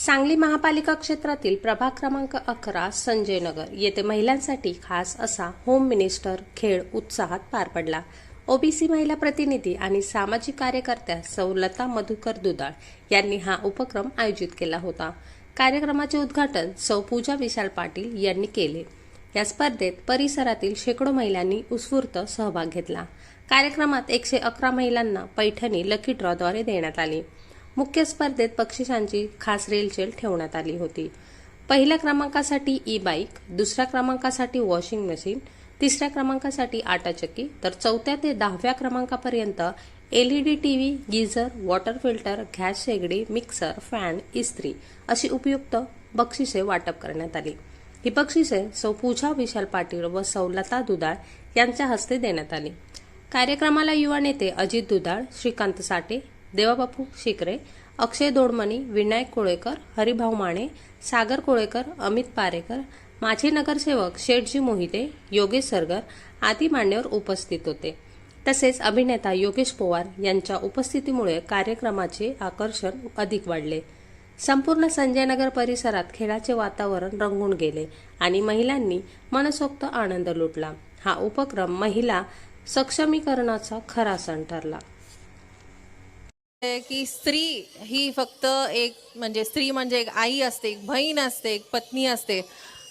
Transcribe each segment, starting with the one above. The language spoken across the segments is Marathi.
सांगली महापालिका क्षेत्रातील प्रभाग क्रमांक 11 संजय नगर येथे महिलांसाठी खास असा होम मिनिस्टर खेळ उत्साहात पार पडला। ओबीसी महिला प्रतिनिधी आणि सामाजिक कार्यकर्त्या सौ लता मधुकर दुधाळ यांनी हा उपक्रम आयोजित केला होता। कार्यक्रमाचे उद्घाटन सौ पूजा विशाल पाटील यांनी केले। या स्पर्धेत परिसरातील शेकडो महिलांनी उत्स्फूर्त सहभाग घेतला। कार्यक्रमात 111 महिलांना पैठणी लकी ड्रॉद्वारे देण्यात आली। मुख्य स्पर्धेत बक्षिसांची खास रेलचेल ठेवण्यात आली होती। पहिल्या क्रमांकासाठी ई-बाईक, दुसऱ्या क्रमांकासाठी वॉशिंग मशीन, तिसऱ्या क्रमांकासाठी आटा चक्की तर चौथ्या ते 10व्या क्रमांकापर्यंत LED TV, geyser, water filter, gas शेगडी, मिक्सर, फॅन, इस्त्री अशी उपयुक्त बक्षिसे वाटप करण्यात आली। ही बक्षिसे सौ पूजा विशाल पाटील व सौ लता दुधाळ यांच्या हस्ते देण्यात आली। कार्यक्रमाला युवा नेते अजित दुधाळ, श्रीकांत साठे, देवाबापू शिकरे, अक्षय दोडमणी, विनायक कोळेकर, हरिभाऊ माने, सागर कोळेकर, अमित पारेकर, माजी नगरसेवक शेठजी मोहिते, योगेश सरगर आदी मान्यवर उपस्थित होते। तसेच अभिनेता योगेश पवार यांच्या उपस्थितीमुळे कार्यक्रमाचे आकर्षण अधिक वाढले। संपूर्ण संजय नगर परिसरात खेळाचे वातावरण रंगून गेले आणि महिलांनी मनसोक्त आनंद लुटला। हा उपक्रम महिला सक्षमीकरणाचा खरा सण ठरला। की स्त्री ही फक्त एक म्हणजे स्त्री म्हणजे एक आई असते, एक बहीण असते, एक पत्नी असते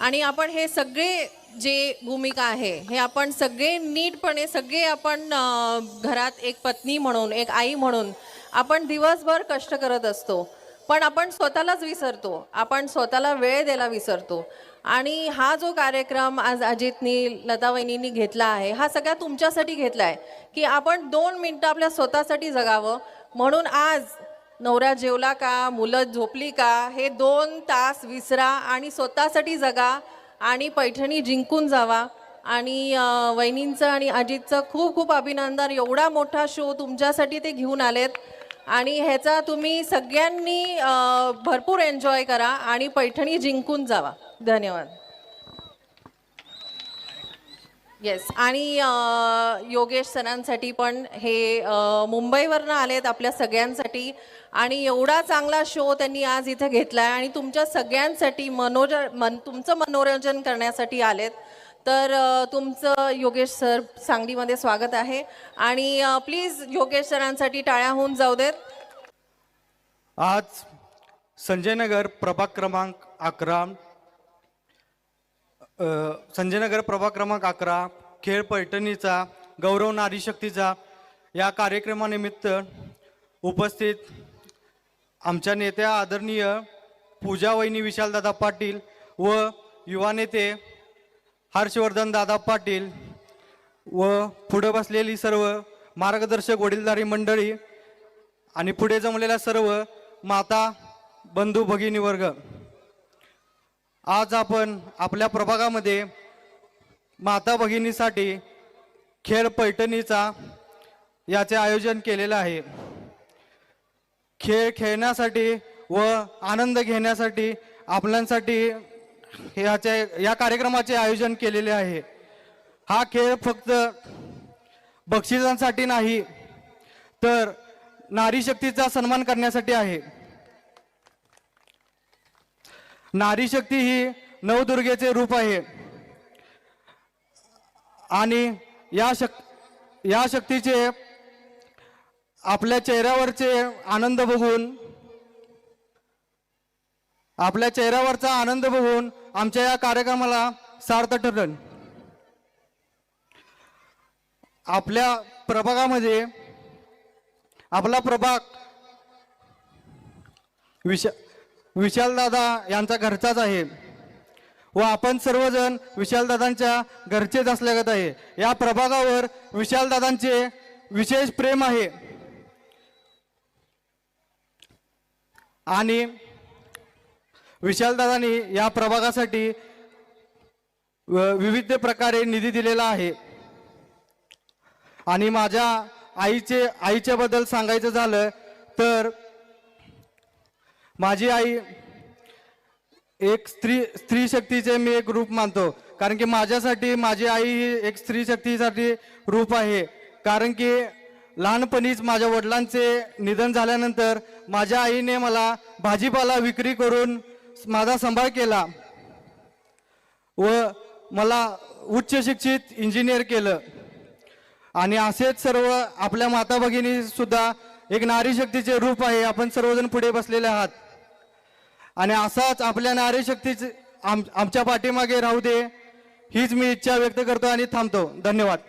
आणि आपण हे सगळे जे भूमिका आहे हे आपण सगळे नीटपणे सगळे आपण घरात एक पत्नी म्हणून एक आई म्हणून आपण दिवसभर कष्ट करत असतो, पण आपण स्वतःलाच विसरतो, आपण स्वतःला वेळ द्यायला विसरतो। आणि हा जो कार्यक्रम आज अजितनी लतावहिनींनी घेतला आहे हा सगळा तुमच्यासाठी घेतला आहे की आपण 2 मिनिटं आपल्या स्वतःसाठी जगावं। म्हणून आज नवरा जेवला का, मुलं झोपली का, हे 2 तास विसरा आणि स्वतःसाठी जगा आणि पैठणी जिंकून जावा। आणि वहिनींचं आणि अजितचं खूप खूप अभिनंदन, एवढा मोठा शो तुमच्यासाठी ते घेऊन आलेत आणि ह्याचा तुम्ही सगळ्यांनी भरपूर एन्जॉय करा आणि पैठणी जिंकून जावा। धन्यवाद। येस, आणि योगेश सरांसाठी पण हे मुंबईवरनं आलेत आपल्या सगळ्यांसाठी आणि एवढा चांगला शो त्यांनी आज इथे घेतलाय आणि तुमच्या सगळ्यांसाठी तुमचं मनोरंजन करण्यासाठी आलेत। तर तुमचं योगेश सर सांगलीमध्ये स्वागत आहे आणि प्लीज योगेश सरांसाठी टाळ्या होऊन जाऊ देत। आज संजय नगर प्रभाग क्रमांक 11 खेळ पैठणीचा गौरव नारी शक्तीचा या कार्यक्रमानिमित्त उपस्थित आमच्या नेत्या आदरणीय पूजा वहिनी विशाल दादा पाटील व युवा नेते हर्षवर्धन दादा पाटील व पुढे बसलेली सर्व मार्गदर्शक वडीलधारी मंडळी आणि पुढे जमलेल्या सर्व माता बंधू भगिनी वर्ग, आज आपण आपल्या प्रभागामध्ये माता भगिनीसाठी खेळ पैठणीचा याचे आयोजन केलेलं आहे। खेळ खेळण्यासाठी व आनंद घेण्यासाठी आपल्यासाठी या कार्यक्रमाचे आयोजन केलेले आहे। हा खेळ फक्त बक्षिसांसाठी नाही तर नारी शक्तीचा सन्मान करण्यासाठी आहे। नारी शक्ती ही नवदुर्गेचे रूप आहे आणि या शक्तीचे आपल्या चेहऱ्यावरचे आनंद बघून आमच्या या कार्यक्रमाला सार्थ ठरलं। आपल्या प्रभागामध्ये आपला प्रभाग विशालदादा यांचा घरचाच आहे व आपण सर्वजण विशालदादांच्या घरचेच असल्यागत आहे। या प्रभागावर विशालदादांचे विशेष प्रेम आहे आणि विशालदादांनी या प्रभागासाठी विविध प्रकारे निधी दिलेला आहे। आणि माझ्या आईच्या बद्दल सांगायचं झालं तर माझी आई एक स्त्री शक्तीचे मी एक रूप मानतो, कारण की माझ्यासाठी माझी आई ही एक स्त्री शक्तीसाठी रूप आहे। कारण की लहानपणीच माझ्या वडिलांचे निधन झाल्यानंतर माझ्या आईने मला भाजीपाला विक्री करून माझा सांभाळ केला व मला उच्च शिक्षित इंजिनियर केलं. आणि असेच सर्व आपल्या माता भगिनी सुद्धा एक नारी शक्तीचे रूप आहे. आपण सर्वजण पुढे बसलेले आहात आणि असाच आपल्या नारी शक्तीचे आमच्या पाठीमागे राहू दे हीच मी इच्छा व्यक्त करतो आणि थांबतो. धन्यवाद.